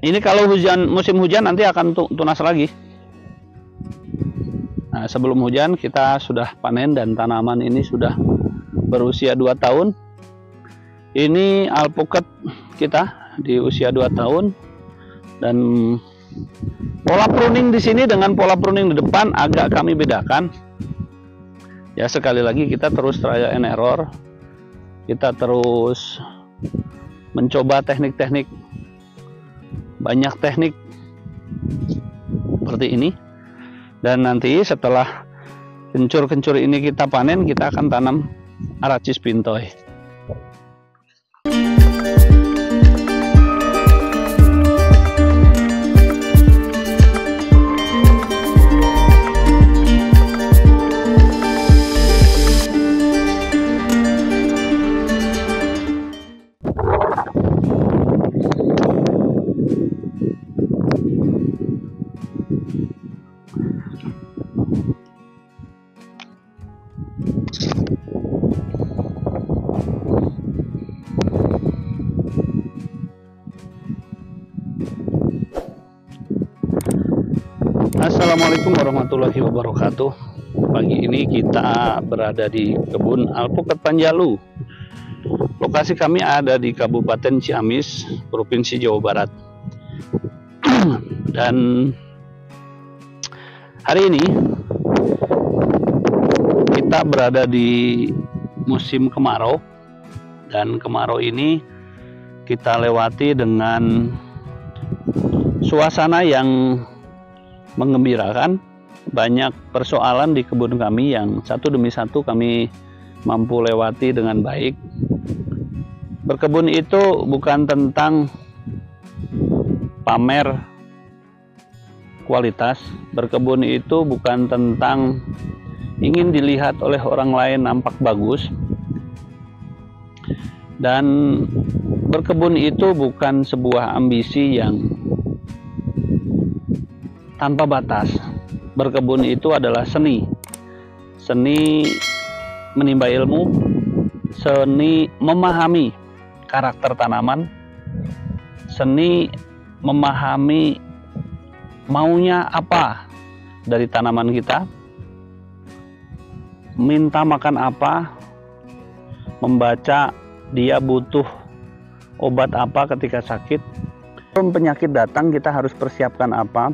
Ini kalau musim hujan nanti akan tunas lagi. Nah, sebelum hujan kita sudah panen dan tanaman ini sudah berusia 2 tahun. Ini alpukat kita di usia 2 tahun, dan pola pruning di sini dengan pola pruning di depan agak kami bedakan. Ya, sekali lagi kita terus trial and error. Kita terus mencoba teknik-teknik, banyak teknik seperti ini, dan nanti setelah kencur-kencur ini kita panen, kita akan tanam Aracis pintoi. Assalamualaikum warahmatullahi wabarakatuh. Pagi ini kita berada di kebun alpukat Panjalu. Lokasi kami ada di Kabupaten Ciamis, Provinsi Jawa Barat. Dan hari ini kita berada di musim kemarau, dan kemarau ini kita lewati dengan suasana yang menggembirakan. Banyak persoalan di kebun kami yang satu demi satu kami mampu lewati dengan baik. Berkebun itu bukan tentang pamer kualitas. Berkebun itu bukan tentang ingin dilihat oleh orang lain nampak bagus. Dan berkebun itu bukan sebuah ambisi yang tanpa batas. Berkebun itu adalah seni. Seni menimba ilmu, seni memahami karakter tanaman, seni memahami maunya apa dari tanaman kita, minta makan apa, membaca dia butuh obat apa ketika sakit. Sebelum penyakit datang kita harus persiapkan apa,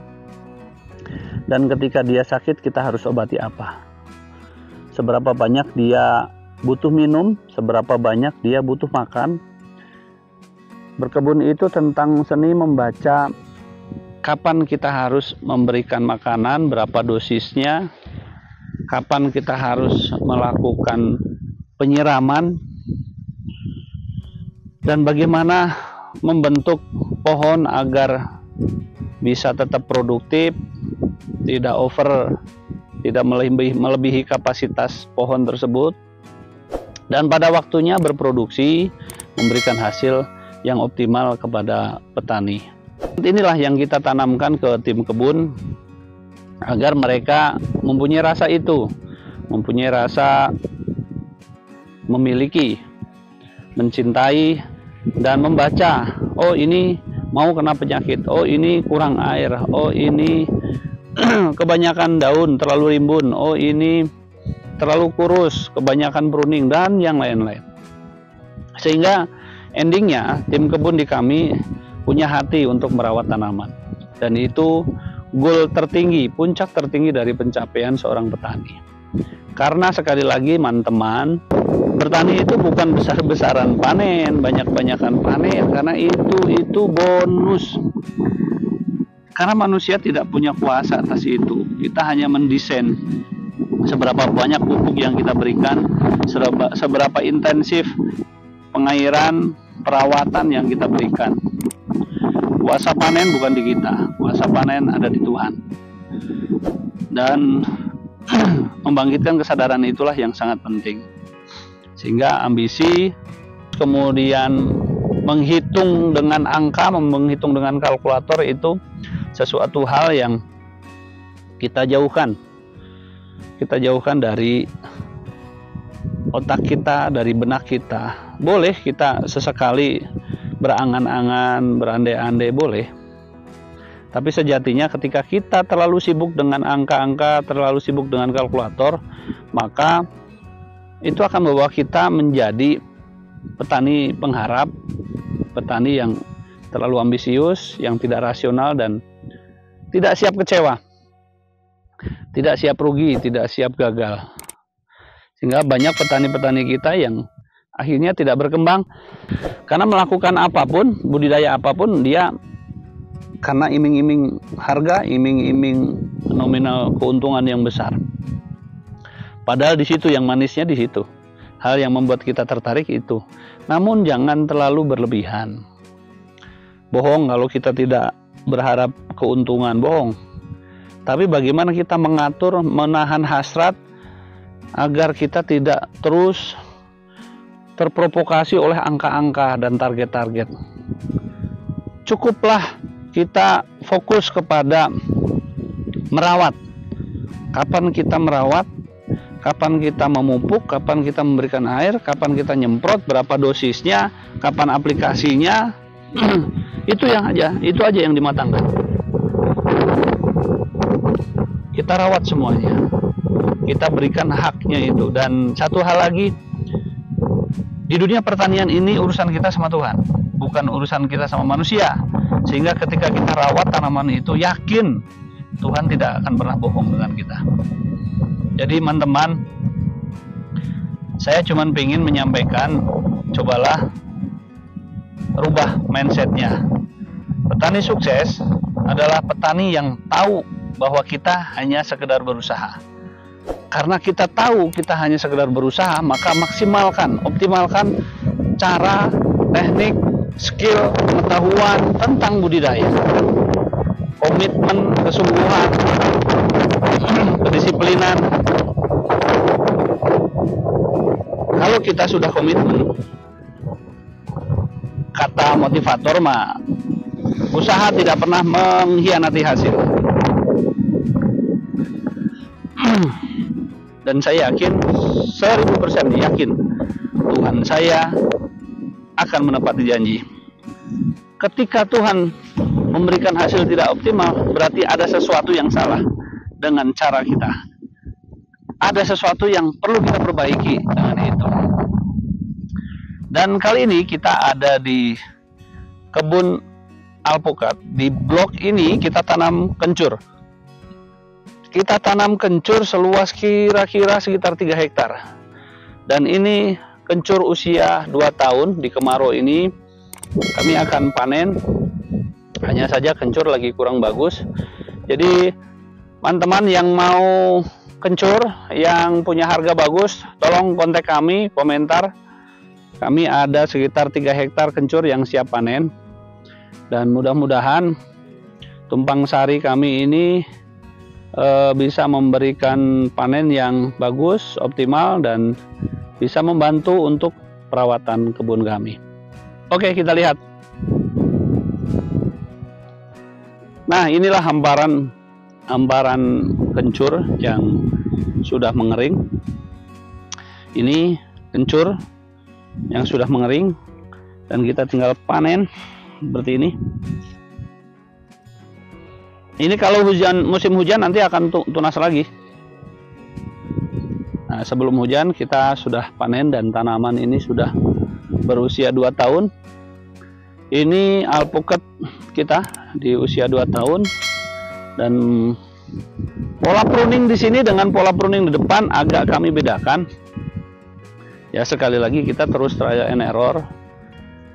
dan ketika dia sakit kita harus obati apa. Seberapa banyak dia butuh minum, seberapa banyak dia butuh makan. Berkebun itu tentang seni membaca kapan kita harus memberikan makanan, berapa dosisnya, kapan kita harus melakukan penyiraman, dan bagaimana membentuk pohon agar bisa tetap produktif, tidak over, tidak melebihi kapasitas pohon tersebut, dan pada waktunya berproduksi, memberikan hasil yang optimal kepada petani. Inilah yang kita tanamkan ke tim kebun agar mereka mempunyai rasa itu, mempunyai rasa memiliki, mencintai, dan membaca. Oh, ini mau kena penyakit, oh ini kurang air, oh ini kebanyakan daun, terlalu rimbun, oh ini terlalu kurus, kebanyakan pruning, dan yang lain-lain. Sehingga endingnya tim kebun di kami punya hati untuk merawat tanaman, dan itu goal tertinggi, puncak tertinggi dari pencapaian seorang petani. Karena sekali lagi teman-teman, bertani itu bukan besar-besaran panen, banyak-banyakan panen, karena itu bonus. Karena manusia tidak punya kuasa atas itu. Kita hanya mendesain seberapa banyak pupuk yang kita berikan, seberapa intensif pengairan, perawatan yang kita berikan. Kuasa panen bukan di kita, kuasa panen ada di Tuhan. Dan membangkitkan kesadaran itulah yang sangat penting. Sehingga ambisi, kemudian menghitung dengan angka, menghitung dengan kalkulator itu sesuatu hal yang kita jauhkan. Kita jauhkan dari otak kita, dari benak kita. Boleh kita sesekali berangan-angan, berandai-andai, boleh. Tapi sejatinya ketika kita terlalu sibuk dengan angka-angka, terlalu sibuk dengan kalkulator, maka itu akan membawa kita menjadi petani pengharap, petani yang terlalu ambisius, yang tidak rasional dan tidak siap kecewa, tidak siap rugi, tidak siap gagal. Sehingga banyak petani-petani kita yang akhirnya tidak berkembang karena melakukan apapun, budidaya apapun, dia karena iming-iming harga, iming-iming nominal keuntungan yang besar. Padahal di situ yang manisnya di situ. Hal yang membuat kita tertarik itu. Namun jangan terlalu berlebihan. Bohong kalau kita tidak berharap keuntungan, bohong. Tapi bagaimana kita mengatur, menahan hasrat agar kita tidak terus terprovokasi oleh angka-angka dan target-target. Cukuplah kita fokus kepada merawat. Kapan kita merawat, kapan kita memupuk, kapan kita memberikan air, kapan kita nyemprot, berapa dosisnya, kapan aplikasinya. Itu aja yang dimatangkan. Kita rawat semuanya. Kita berikan haknya itu. Dan satu hal lagi, di dunia pertanian ini urusan kita sama Tuhan, bukan urusan kita sama manusia. Sehingga ketika kita rawat tanaman itu, yakin Tuhan tidak akan pernah bohong dengan kita. Jadi teman-teman, saya cuma ingin menyampaikan, cobalah rubah mindsetnya. Petani sukses adalah petani yang tahu bahwa kita hanya sekedar berusaha. Karena kita tahu kita hanya sekedar berusaha, maka maksimalkan, optimalkan cara, teknik, skill, pengetahuan tentang budidaya. Komitmen, kesungguhan, kedisiplinan. Kalau kita sudah komitmen, kata motivator mah, usaha tidak pernah mengkhianati hasil. Dan saya yakin, 1000% yakin, Tuhan saya akan menepati janji. Ketika Tuhan memberikan hasil tidak optimal, berarti ada sesuatu yang salah dengan cara kita. Ada sesuatu yang perlu kita perbaiki dengan itu. Dan kali ini kita ada di kebun alpukat. Di blok ini kita tanam kencur. Kita tanam kencur seluas kira-kira sekitar 3 hektar. Dan ini kencur usia 2 tahun. Di kemarau ini kami akan panen. Hanya saja kencur lagi kurang bagus. Jadi teman-teman yang mau kencur, yang punya harga bagus, tolong kontak kami, komentar. Kami ada sekitar 3 hektar kencur yang siap panen. Dan mudah-mudahan tumpang sari kami ini bisa memberikan panen yang bagus, optimal, dan bisa membantu untuk perawatan kebun kami. Oke, kita lihat. Nah, inilah hamparan kencur yang sudah mengering. Ini kencur yang sudah mengering dan kita tinggal panen seperti ini. Ini kalau musim hujan nanti akan tunas lagi. Nah, sebelum hujan kita sudah panen dan tanaman ini sudah berusia 2 tahun. Ini alpukat kita di usia 2 tahun, dan pola pruning di sini dengan pola pruning di depan agak kami bedakan. Ya, sekali lagi kita terus trial and error.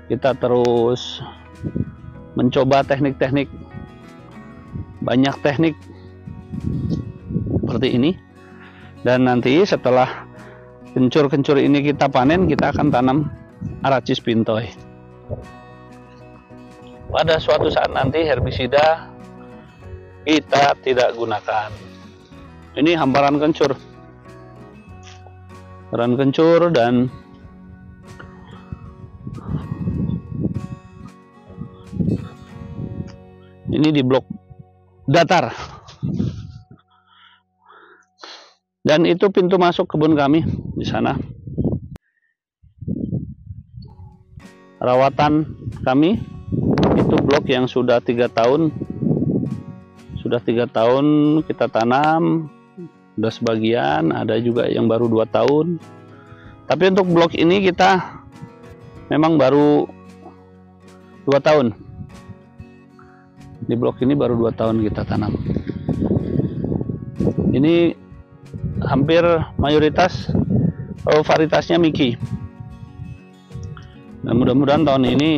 Kita terus mencoba teknik-teknik, banyak teknik seperti ini. Dan nanti setelah kencur-kencur ini kita panen, kita akan tanam Aracis pintoi. Pada suatu saat nanti herbisida kita tidak gunakan. Ini hamparan kencur. Hamparan kencur dan ini di blok datar. Dan itu pintu masuk kebun kami di sana. Rawatan kami itu blok yang sudah 3 tahun sudah 3 tahun kita tanam, udah sebagian, ada juga yang baru 2 tahun. Tapi untuk blok ini kita memang baru 2 tahun. Di blok ini baru 2 tahun kita tanam. Ini hampir mayoritas varietasnya Miki. Dan mudah-mudahan tahun ini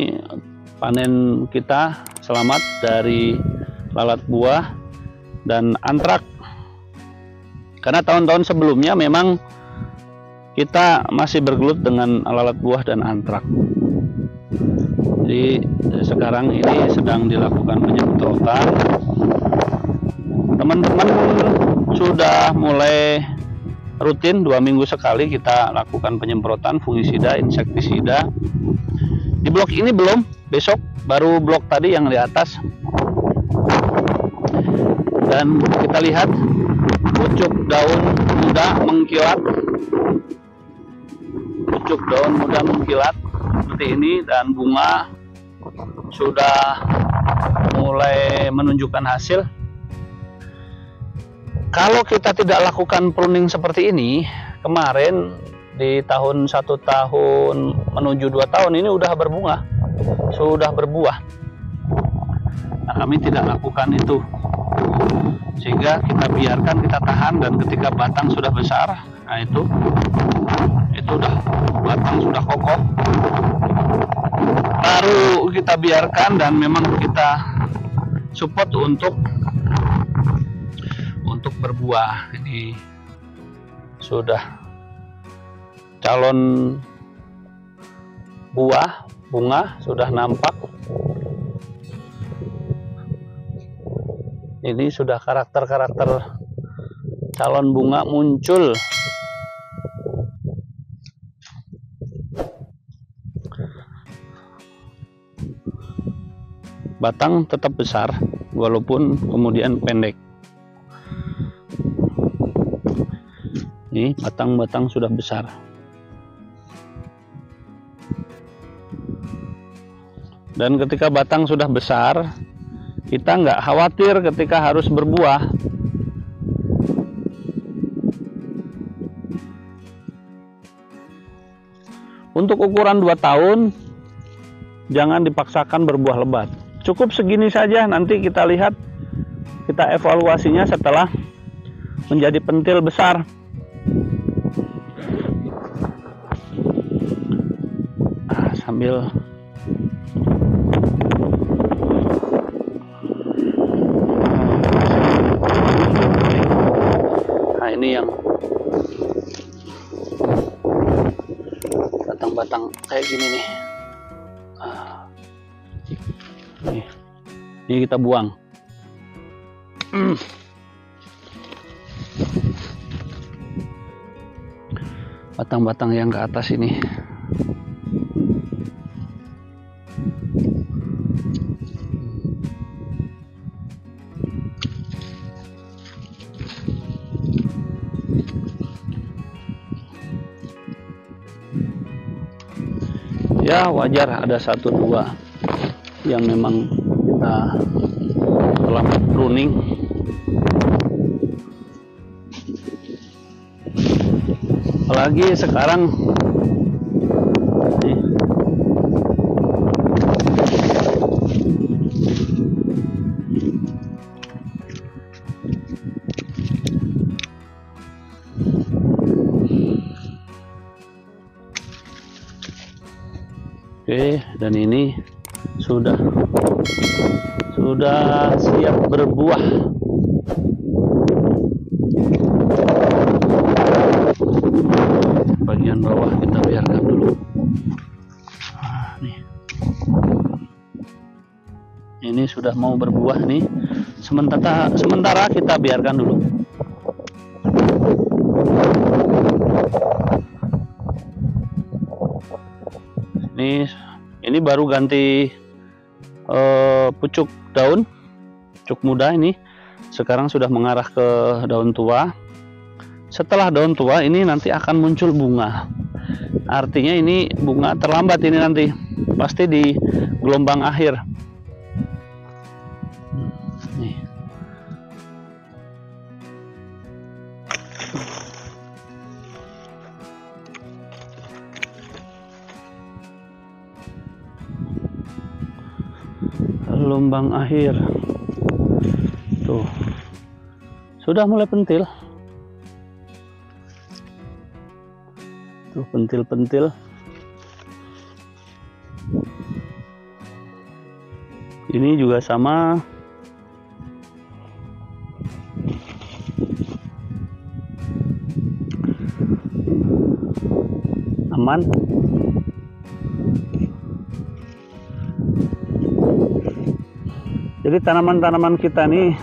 panen kita selamat dari lalat buah dan antrak. Karena tahun-tahun sebelumnya memang kita masih bergelut dengan lalat buah dan antrak. Jadi sekarang ini sedang dilakukan penyemprotan. Teman-teman sudah mulai rutin 2 minggu sekali kita lakukan penyemprotan fungisida, insektisida. Di blok ini belum, besok baru blok tadi yang di atas. Dan kita lihat pucuk daun muda mengkilat. Pucuk daun muda mengkilat seperti ini, dan bunga sudah mulai menunjukkan hasil. Kalau kita tidak lakukan pruning seperti ini, kemarin di tahun 1 tahun menuju 2 tahun ini udah berbunga, sudah berbuah. Nah, kami tidak lakukan itu, sehingga kita biarkan, kita tahan, dan ketika batang sudah besar, nah itu udah batang sudah kokoh, baru kita biarkan dan memang kita support untuk berbuah. Ini sudah calon buah, bunga sudah nampak. Ini sudah karakter-karakter calon bunga muncul. Batang tetap besar walaupun kemudian pendek. Ini batang-batang sudah besar. Dan ketika batang sudah besar, kita nggak khawatir ketika harus berbuah. Untuk ukuran 2 tahun, jangan dipaksakan berbuah lebat. Cukup segini saja, nanti kita lihat, kita evaluasinya setelah menjadi pentil besar. Sambil nah, ini yang batang-batang kayak gini nih. Ini kita buang. Batang-batang yang ke atas ini. Ya wajar ada 1-2 yang memang kita terlambat pruning. Apalagi sekarang nih, oke, dan ini sudah siap berbuah. Bagian bawah kita biarkan dulu. Nih. Ini sudah mau berbuah nih. Sementara kita biarkan dulu. Ini baru ganti pucuk daun, pucuk muda ini. Sekarang sudah mengarah ke daun tua. Setelah daun tua ini nanti akan muncul bunga. Artinya ini bunga terlambat ini nanti, pasti di gelombang akhir. Nih. gelombang akhir. Tuh, sudah mulai pentil. Tuh, pentil-pentil. Ini juga sama. Aman. Jadi tanaman-tanaman kita nih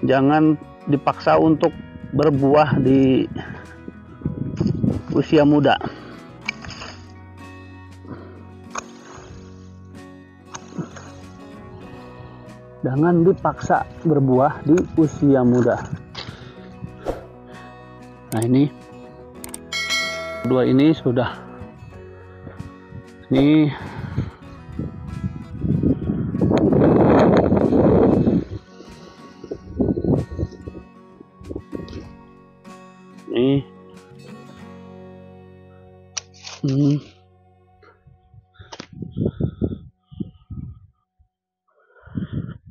jangan dipaksa untuk berbuah di usia muda. Jangan dipaksa berbuah di usia muda. Nah, ini dua ini sudah. Ini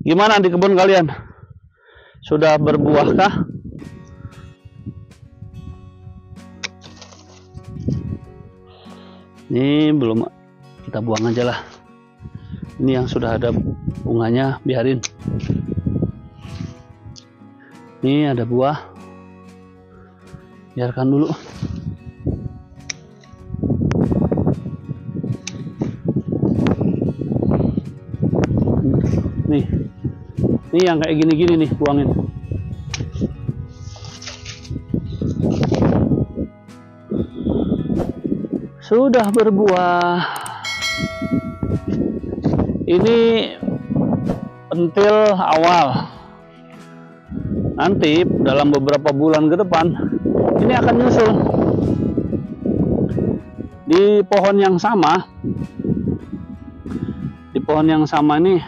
gimana di kebun kalian? Sudah berbuahkah? Ini belum, kita buang aja lah. Ini yang sudah ada bunganya, biarin. Ini ada buah, biarkan dulu. Ini yang kayak gini-gini nih, buangin. Sudah berbuah. Ini pentil awal. Nanti dalam beberapa bulan ke depan ini akan nyusul di pohon yang sama. Di pohon yang sama nih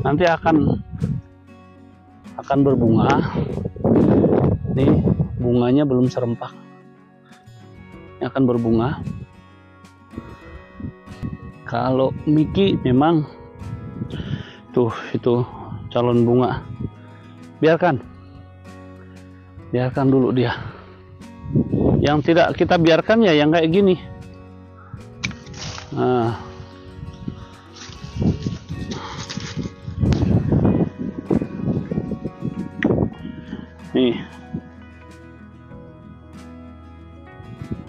nanti akan berbunga. Nih bunganya belum serempak, ini akan berbunga. Kalau Miki memang tuh itu calon bunga, biarkan dulu dia. Yang tidak kita biarkan ya yang kayak gini. Nah, nih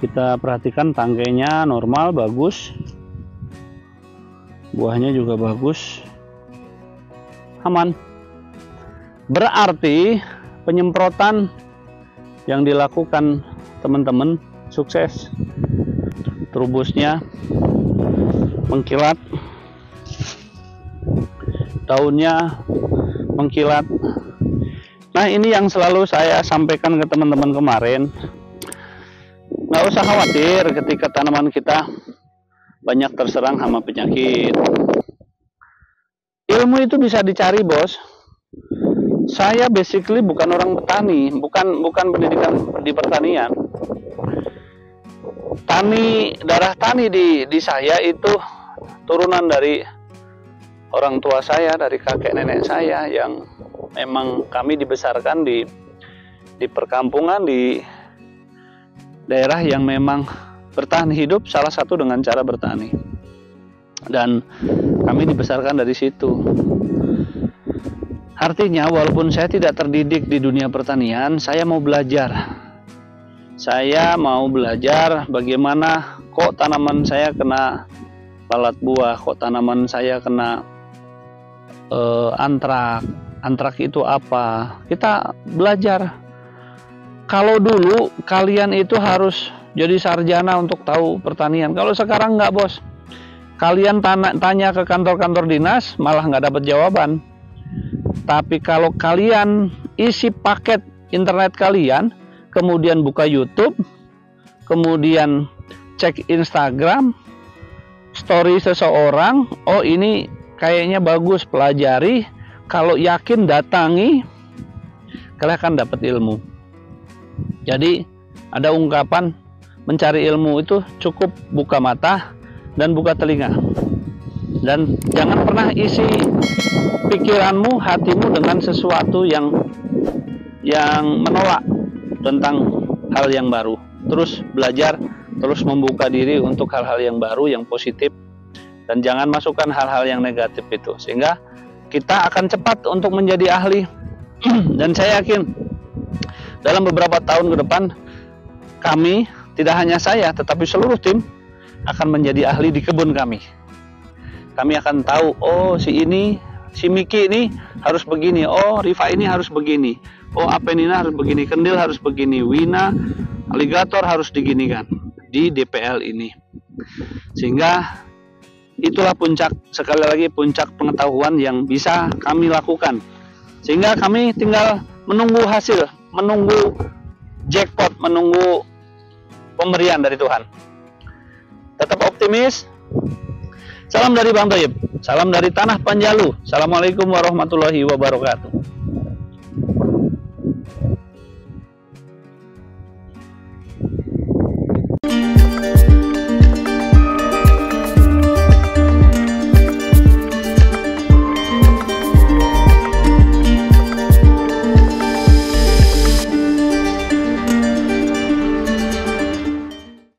kita perhatikan tangkainya normal, bagus, buahnya juga bagus, aman. Berarti penyemprotan yang dilakukan teman-teman sukses. Trubusnya mengkilat, daunnya mengkilat. Nah, ini yang selalu saya sampaikan ke teman-teman kemarin. Nggak usah khawatir ketika tanaman kita banyak terserang hama penyakit. Ilmu itu bisa dicari, bos. Saya basically bukan orang petani, bukan pendidikan di pertanian. Darah tani di saya itu turunan dari orang tua saya, dari kakek nenek saya yang memang kami dibesarkan di perkampungan, di daerah yang memang bertahan hidup salah satu dengan cara bertani. Dan kami dibesarkan dari situ. Artinya walaupun saya tidak terdidik di dunia pertanian, saya mau belajar. Saya mau belajar bagaimana kok tanaman saya kena lalat buah, kok tanaman saya kena antrak. Antrak itu apa? Kita belajar. Kalau dulu kalian itu harus jadi sarjana untuk tahu pertanian. Kalau sekarang nggak, bos. Kalian tanya ke kantor-kantor dinas malah nggak dapat jawaban. Tapi kalau kalian isi paket internet kalian, kemudian buka YouTube, kemudian cek Instagram, story seseorang, oh ini kayaknya bagus, pelajari. Kalau yakin datangi, kalian akan dapat ilmu. Jadi ada ungkapan mencari ilmu itu cukup buka mata dan buka telinga. Dan jangan pernah isi pikiranmu, hatimu dengan sesuatu yang menolak tentang hal yang baru. Terus belajar, terus membuka diri untuk hal-hal yang baru, yang positif, dan jangan masukkan hal-hal yang negatif itu, sehingga kita akan cepat untuk menjadi ahli. Dan saya yakin dalam beberapa tahun ke depan, kami, tidak hanya saya, tetapi seluruh tim akan menjadi ahli di kebun kami. Kami akan tahu, oh si Miki ini harus begini, oh Rifa ini harus begini, oh Apenina harus begini, Kendil harus begini, Wina, aligator harus diginikan di DPL ini. Sehingga itulah puncak, sekali lagi puncak pengetahuan yang bisa kami lakukan. Sehingga kami tinggal menunggu hasil, menunggu jackpot, menunggu pemberian dari Tuhan. Tetap optimis. Salam dari Bang Toyib, salam dari Tanah Panjalu. Assalamualaikum warahmatullahi wabarakatuh.